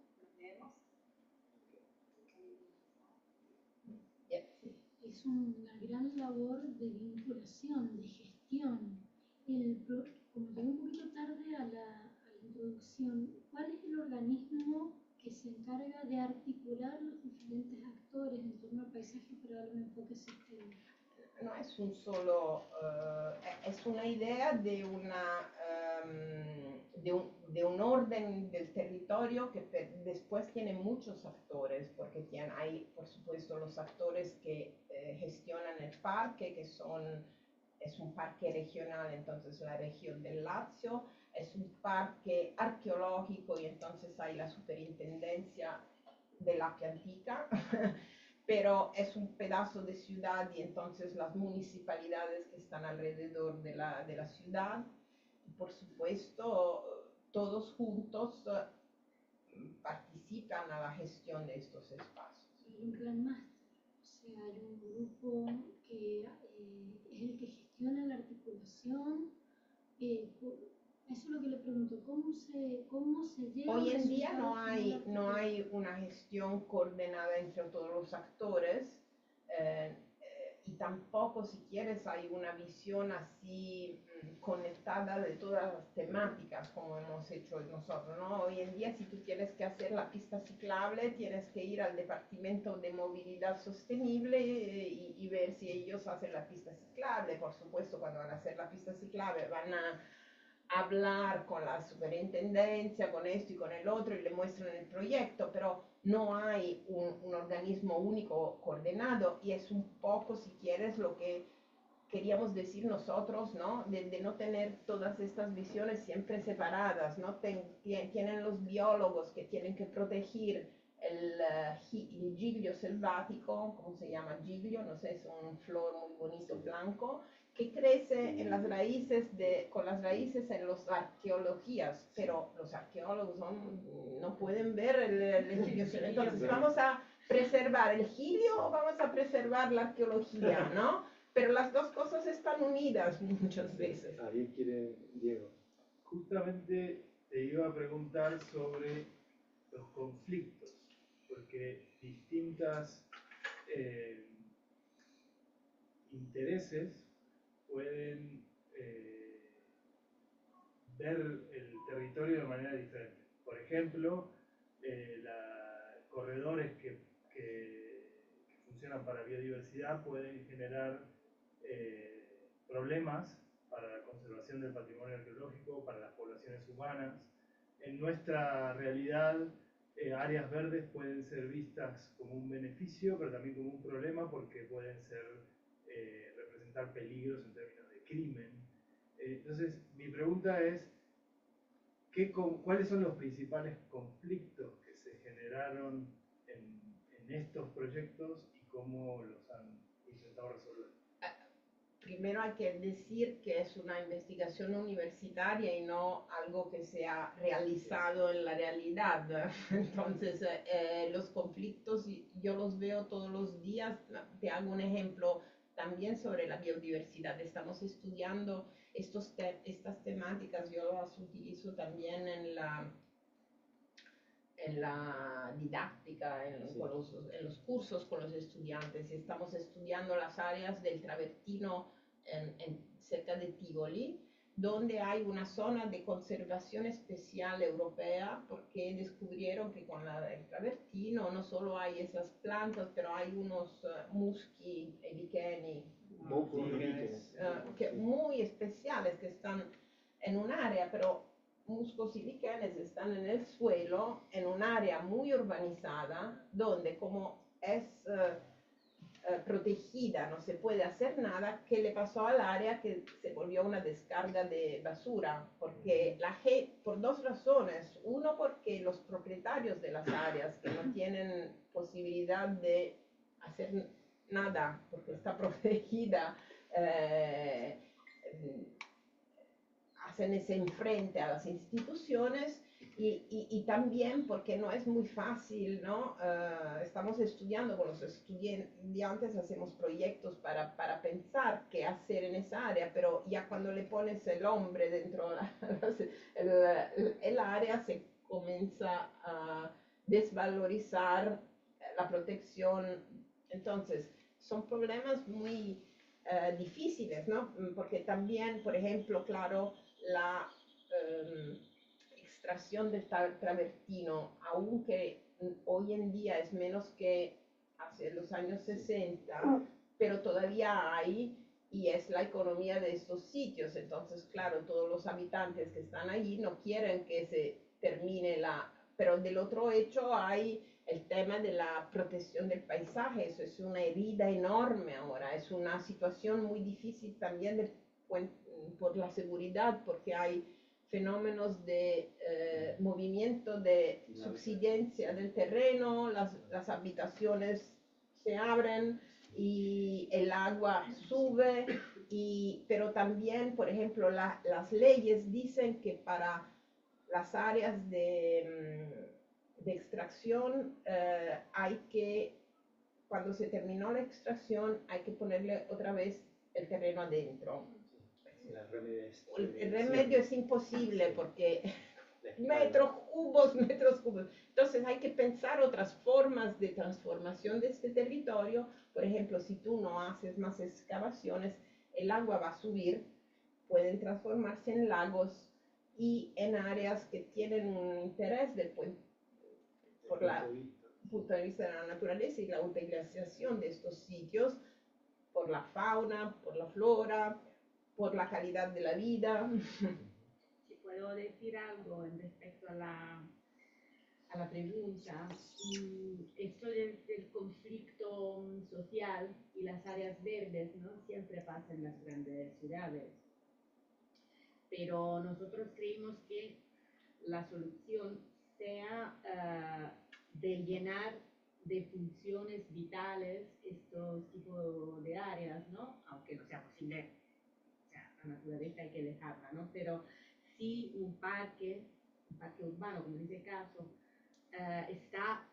Es una gran labor de vinculación, de gestión. Como llegué un poquito tarde a la introducción, ¿cuál es el organismo que se encarga de articular los diferentes actores en torno al paisaje para darle un enfoque sistémico? No es un solo, es una idea de un orden del territorio que después tiene muchos actores, porque hay, por supuesto, los actores que gestionan el parque, es un parque regional, entonces la región del Lazio, es un parque arqueológico, y entonces hay la superintendencia de la Appia Antica, pero es un pedazo de ciudad, y entonces las municipalidades que están alrededor de la ciudad, y por supuesto todos juntos participan a la gestión de estos espacios. Hay un plan máster, o sea, hay un grupo que es el que gestiona la articulación. Eso es lo que le pregunto, ¿cómo se lleva? Hoy en día no hay una gestión coordinada entre todos los actores, y tampoco, si quieres, hay una visión así conectada de todas las temáticas como hemos hecho nosotros, ¿no? Hoy en día, si tú tienes que hacer la pista ciclable, tienes que ir al Departamento de Movilidad Sostenible y ver si ellos hacen la pista ciclable. Por supuesto, cuando van a hacer la pista ciclable van a hablar con la superintendencia, con esto y con el otro, y le muestran el proyecto, pero no hay un organismo único coordinado, y es un poco, si quieres, lo que queríamos decir nosotros, ¿no? De no tener todas estas visiones siempre separadas, ¿no? Tienen los biólogos que tienen que proteger el giglio selvático, ¿cómo se llama? Giglio, no sé, es un flor muy bonito, blanco, que crece en las raíces con las raíces en las arqueologías, pero los arqueólogos no pueden ver el giglio selvático. Entonces, ¿vamos a preservar el giglio o vamos a preservar la arqueología, no? Pero las dos cosas están unidas muchas veces. Ahí quiere Diego. Justamente te iba a preguntar sobre los conflictos, porque distintas intereses pueden ver el territorio de manera diferente. Por ejemplo, corredores que funcionan para biodiversidad pueden generar problemas para la conservación del patrimonio arqueológico, para las poblaciones humanas. En nuestra realidad, áreas verdes pueden ser vistas como un beneficio, pero también como un problema porque pueden representar peligros en términos de crimen. Entonces, mi pregunta es, ¿cuáles son los principales conflictos que se generaron en estos proyectos y cómo los han intentado resolver? Primero hay que decir que es una investigación universitaria y no algo que se ha realizado en la realidad. Entonces, los conflictos yo los veo todos los días. Te hago un ejemplo también sobre la biodiversidad. Estamos estudiando estas temáticas, yo las utilizo también en la didáctica, en los cursos con los estudiantes. Estamos estudiando las áreas del travertino cerca de Tivoli, donde hay una zona de conservación especial europea, porque descubrieron que con el travertino no solo hay esas plantas, pero hay unos muschi e licheni muy especiales que están en un área, pero musgos y líquenes están en el suelo, en un área muy urbanizada, donde como es protegida, no se puede hacer nada. ¿Qué le pasó al área? Que se volvió una descarga de basura, porque por dos razones. Uno, porque los propietarios de las áreas que no tienen posibilidad de hacer nada, porque está protegida, hacen ese enfrente a las instituciones. Y también porque no es muy fácil, ¿no? Estamos estudiando con los estudiantes, hacemos proyectos para pensar qué hacer en esa área, pero ya cuando le pones el hombre dentro el área se comienza a desvalorizar la protección. Entonces, son problemas muy difíciles, ¿no? Porque también, por ejemplo, claro, la extracción del travertino, aunque hoy en día es menos que hace los años 60, pero todavía hay, y es la economía de estos sitios. Entonces, claro, todos los habitantes que están allí no quieren que se termine pero del otro hecho hay el tema de la protección del paisaje. Eso es una herida enorme ahora, es una situación muy difícil también por la seguridad, porque hay fenómenos de movimiento de subsidencia del terreno, las habitaciones se abren y el agua sube, pero también, por ejemplo, las leyes dicen que para las áreas de extracción cuando se terminó la extracción, hay que ponerle otra vez el terreno adentro. El remedio es imposible porque metros cubos. Entonces hay que pensar otras formas de transformación de este territorio. Por ejemplo, si tú no haces más excavaciones, el agua va a subir, pueden transformarse en lagos y en áreas que tienen un interés por el punto de vista de la naturaleza y la utilización de estos sitios, por la fauna, por la flora, por la calidad de la vida. Si puedo decir algo en respecto a la pregunta, esto del conflicto social y las áreas verdes, ¿no? Siempre pasa en las grandes ciudades, pero nosotros creemos que la solución sea de llenar de funciones vitales estos tipos de áreas, ¿no? Aunque no sea posible, o sea, la naturaleza hay que dejarla, ¿no? Pero sí un parque urbano, como en este caso, está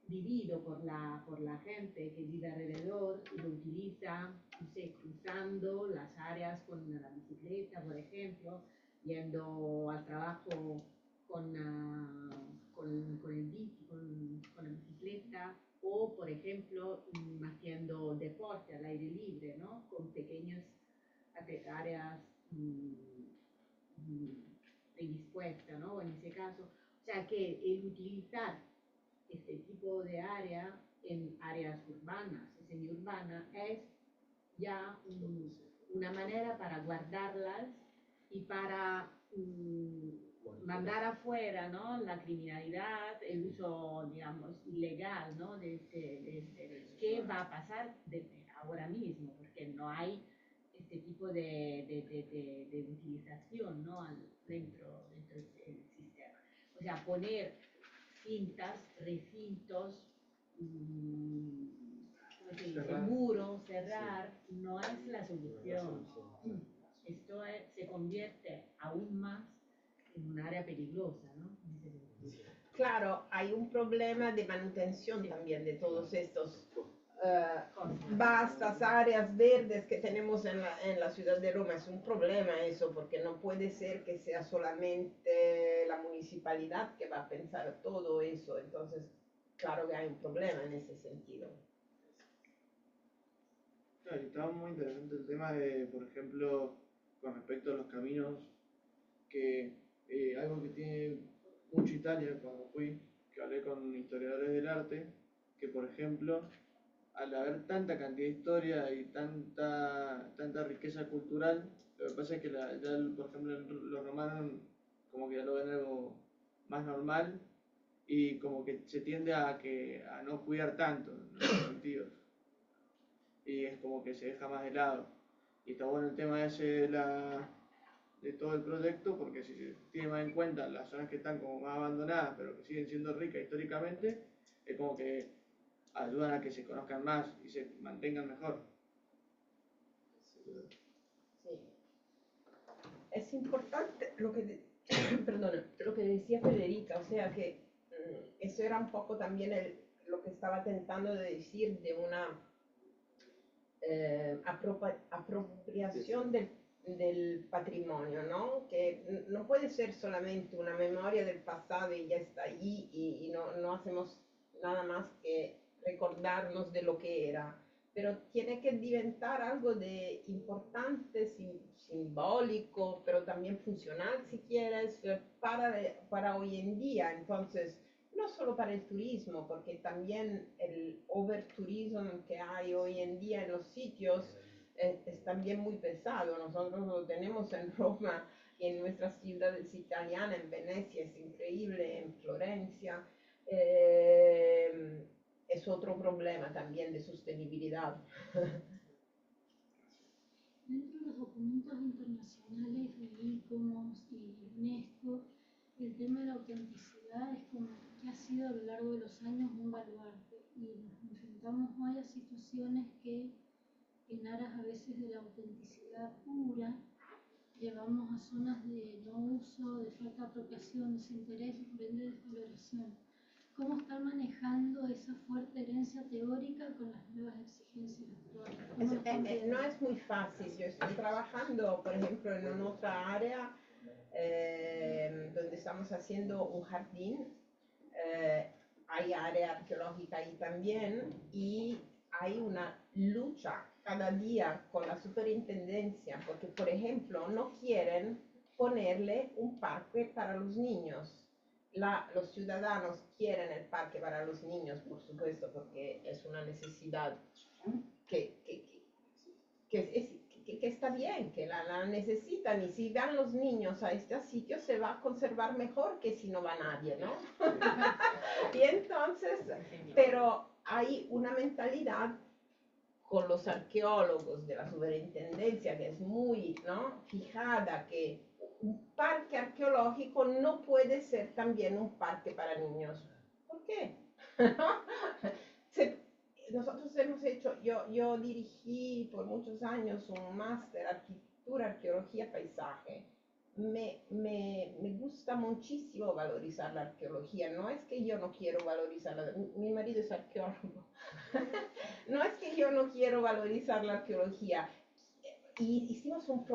vivido por la gente que vive alrededor y lo utiliza, no sé, cruzando las áreas con la bicicleta, por ejemplo, yendo al trabajo con la bicicleta, o por ejemplo haciendo deporte al aire libre, ¿no? Con pequeñas áreas predispuestas, ¿no? En ese caso, o sea que el utilizar este tipo de área en áreas urbanas y semiurbanas es ya una manera para guardarlas y para mandar afuera, ¿no? La criminalidad, el uso, digamos, ilegal, ¿no? ¿Qué va a pasar desde ahora mismo? Porque no hay este tipo de utilización, ¿no? Dentro del sistema. O sea, poner cintas, recintos, ¿cómo se dice? Cerrar. Muros, cerrar, no es la solución. Esto se convierte aún más en un área peligrosa, ¿no? En ese sentido. Claro, hay un problema de manutención Sí. también de todos estos Cosas. vastas áreas verdes que tenemos en la ciudad de Roma. Es un problema eso, porque no puede ser que sea solamente la municipalidad que va a pensar todo eso. Entonces, claro que hay un problema en ese sentido. Claro, y estaba muy interesante el tema de, por ejemplo, con respecto a los caminos, que algo que tiene mucho Italia cuando fui, que hablé con historiadores del arte, que por ejemplo, al haber tanta cantidad de historia y tanta riqueza cultural, lo que pasa es que por ejemplo los romanos como que ya lo ven algo más normal y como que se tiende a no cuidar tanto en los sentidos y es como que se deja más de lado. Y está bueno el tema ese de todo el proyecto, porque si se tiene más en cuenta las zonas que están como más abandonadas, pero que siguen siendo ricas históricamente, es como que ayudan a que se conozcan más y se mantengan mejor. Sí. Es importante lo que, perdona, lo que decía Federica, o sea que eso era un poco también lo que estaba tentando de decir de una apropiación del patrimonio, ¿no? Que no puede ser solamente una memoria del pasado y ya está allí y no hacemos nada más que recordarnos de lo que era, pero tiene que diventar algo de importante, simbólico, pero también funcional, si quieres, para hoy en día. Entonces, no solo para el turismo, porque también el overturismo que hay hoy en día en los sitios es también muy pesado. Nosotros lo tenemos en Roma y en nuestras ciudades italianas, en Venecia es increíble, en Florencia. Es otro problema también de sostenibilidad. Dentro de los documentos internacionales de ICOMOS y UNESCO, el tema de la autenticidad es como que ha sido a lo largo de los años un baluarte y nos enfrentamos hoy a situaciones que en aras a veces de la autenticidad pura llevamos a zonas de no uso, de falta de apropiación, desinterés y por ende desvaloración. ¿Cómo están manejando esa fuerte herencia teórica con las nuevas exigencias actuales? No es muy fácil. Yo estoy trabajando, por ejemplo, en otra área donde estamos haciendo un jardín. Hay área arqueológica ahí también y hay una lucha cada día con la superintendencia porque, por ejemplo, no quieren ponerle un parque para los niños. Los ciudadanos quieren el parque para los niños, por supuesto, porque es una necesidad que, que está bien, que la necesitan, y si van los niños a este sitio se va a conservar mejor que si no va nadie, ¿no? Y entonces, pero hay una mentalidad con los arqueólogos de la superintendencia que es muy, ¿no?, fijada, que un parque arqueológico no puede ser también un parque para niños. ¿Por qué? Nosotros hemos hecho, yo dirigí por muchos años un máster arquitectura, arqueología, paisaje. Me gusta muchísimo valorizar la arqueología. No es que yo no quiero valorizarla, mi marido es arqueólogo. No es que yo no quiero valorizar la arqueología. Y hicimos un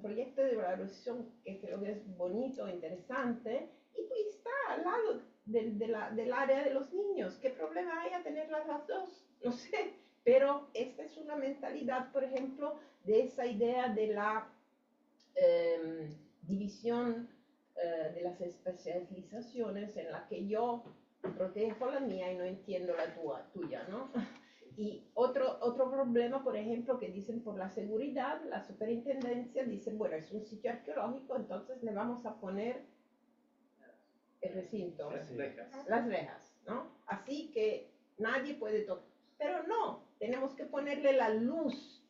proyecto de valorización que creo que es bonito, interesante, y pues está al lado del área de los niños. ¿Qué problema hay a tener las dos? No sé, pero esta es una mentalidad, por ejemplo, de esa idea de la división de las especializaciones en la que yo protejo la mía y no entiendo la tuya, ¿no? Y otro problema, por ejemplo, que dicen por la seguridad, la superintendencia dice, bueno, es un sitio arqueológico, entonces le vamos a poner el recinto, las rejas, ¿no? Así que nadie puede tocar. Pero no, tenemos que ponerle la luz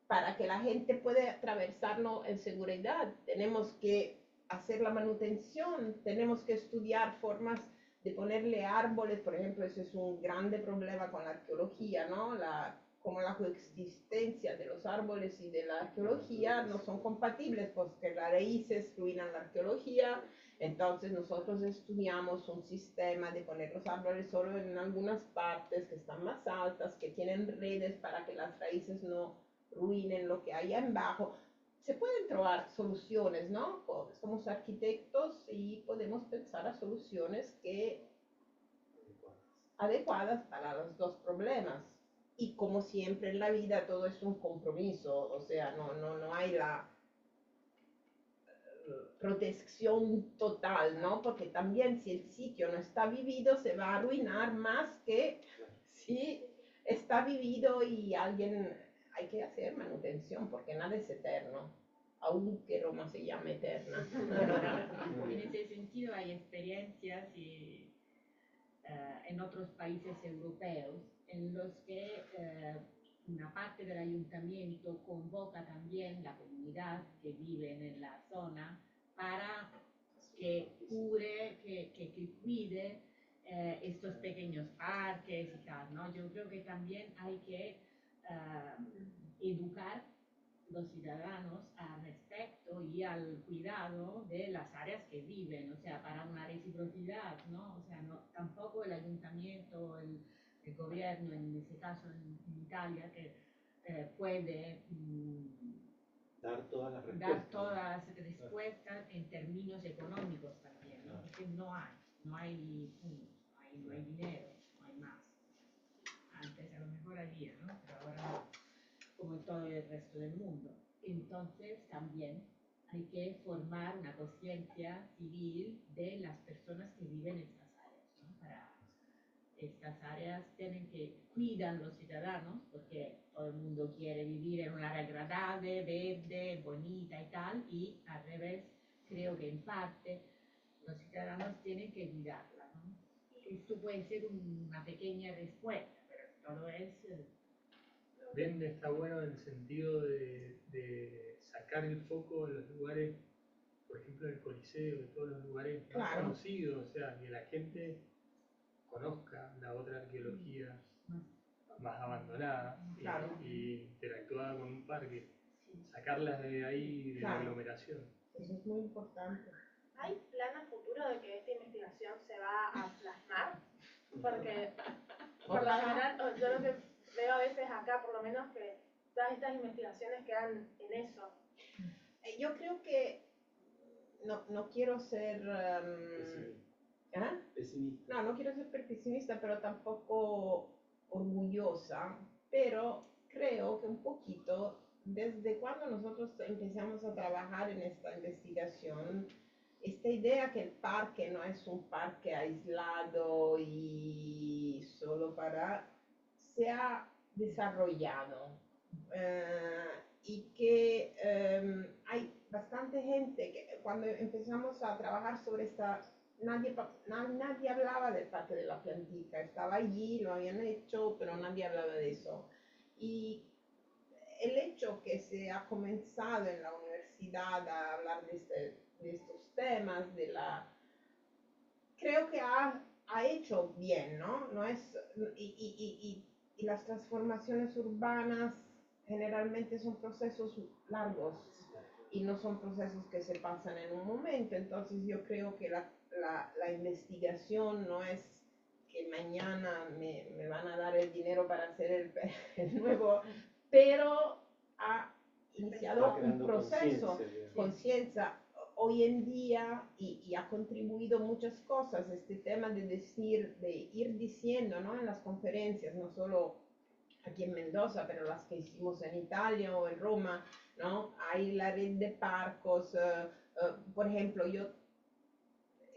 para que la gente pueda atravesarlo en seguridad. Tenemos que hacer la manutención, tenemos que estudiar formas de ponerle árboles, por ejemplo, ese es un grande problema con la arqueología, ¿no? Como la coexistencia de los árboles y de la arqueología no son compatibles, porque las raíces ruinan la arqueología. Entonces nosotros estudiamos un sistema de poner los árboles solo en algunas partes que están más altas, que tienen redes para que las raíces no ruinen lo que hay abajo. Se pueden probar soluciones, ¿no? Somos arquitectos y podemos pensar a soluciones adecuadas para los dos problemas. Y como siempre en la vida todo es un compromiso, o sea, no hay la protección total, ¿no? Porque también si el sitio no está vivido se va a arruinar más que si está vivido y hay que hacer manutención porque nada es eterno, aunque Roma se llame eterna. En ese sentido hay experiencias en otros países europeos en los que una parte del ayuntamiento convoca también la comunidad que vive en la zona para que cuide estos pequeños parques y tal, ¿no? Yo creo que también hay que educar los ciudadanos al respecto y al cuidado de las áreas que viven, o sea, para una reciprocidad, ¿no? O sea, tampoco el ayuntamiento, el gobierno, en este caso en Italia, que puede dar todas las respuestas en términos económicos también, ¿no? Porque no hay fondos, no hay dinero, no hay más. Antes a lo mejor había, ¿no? Pero ahora no, como en todo el resto del mundo. Entonces también hay que formar una conciencia civil de las personas que viven en estas áreas, ¿no? Para estas áreas tienen que cuidan los ciudadanos, porque todo el mundo quiere vivir en un área agradable, verde, bonita y tal, y al revés, creo que en parte los ciudadanos tienen que cuidarla, ¿no? Esto puede ser una pequeña respuesta, pero todo es... Bien, está bueno en el sentido de sacar el foco de los lugares, por ejemplo, el Coliseo, de todos los lugares más conocidos, o sea, que la gente conozca la otra arqueología más abandonada y interactuada con un parque, sacarlas de ahí, de la aglomeración. Eso es muy importante. ¿Hay plan a futuro de que esta investigación se va a plasmar? Porque por lo general, yo lo que veo a veces acá, por lo menos, que todas estas investigaciones quedan en eso. Yo creo que no quiero ser pesimista. No quiero ser pesimista, pero tampoco orgullosa, pero creo que un poquito desde cuando nosotros empezamos a trabajar en esta investigación, esta idea que el parque no es un parque aislado y solo se ha desarrollado y que hay bastante gente que cuando empezamos a trabajar sobre esta, nadie hablaba del parque de la Plantica, estaba allí, lo habían hecho, pero nadie hablaba de eso. Y el hecho que se ha comenzado en la universidad a hablar de estos temas, creo que ha hecho bien, ¿no? Y las transformaciones urbanas generalmente son procesos largos y no son procesos que se pasan en un momento. Entonces yo creo que la investigación no es que mañana me van a dar el dinero para hacer el nuevo, pero ha iniciado un proceso, conciencia hoy en día y ha contribuido muchas cosas, este tema de ir diciendo, ¿no? En las conferencias, no solo aquí en Mendoza, pero las que hicimos en Italia o en Roma, ¿no? Hay la red de parcos, por ejemplo,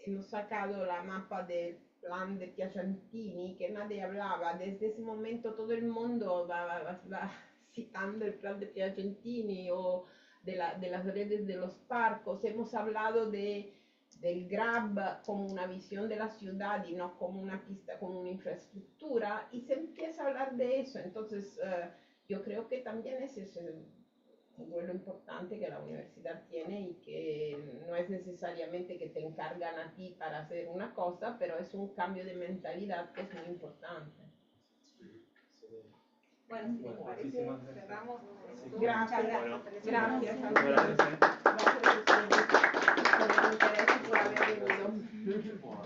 hemos sacado la mapa de plan de Piacentini, que nadie hablaba. Desde ese momento todo el mundo va citando el plan de Piacentini o de las redes de los parcos. Hemos hablado del GRAB como una visión de la ciudad y no como una pista, como una infraestructura, y se empieza a hablar de eso. Entonces, yo creo que también ese es un vuelo importante que la universidad tiene y que no es necesariamente que te encargan a ti para hacer una cosa, pero es un cambio de mentalidad que es muy importante. Bueno, si les parece, cerramos. Gracias, Gracias. gracias. Gracias. Gracias por el interés y por haber venido.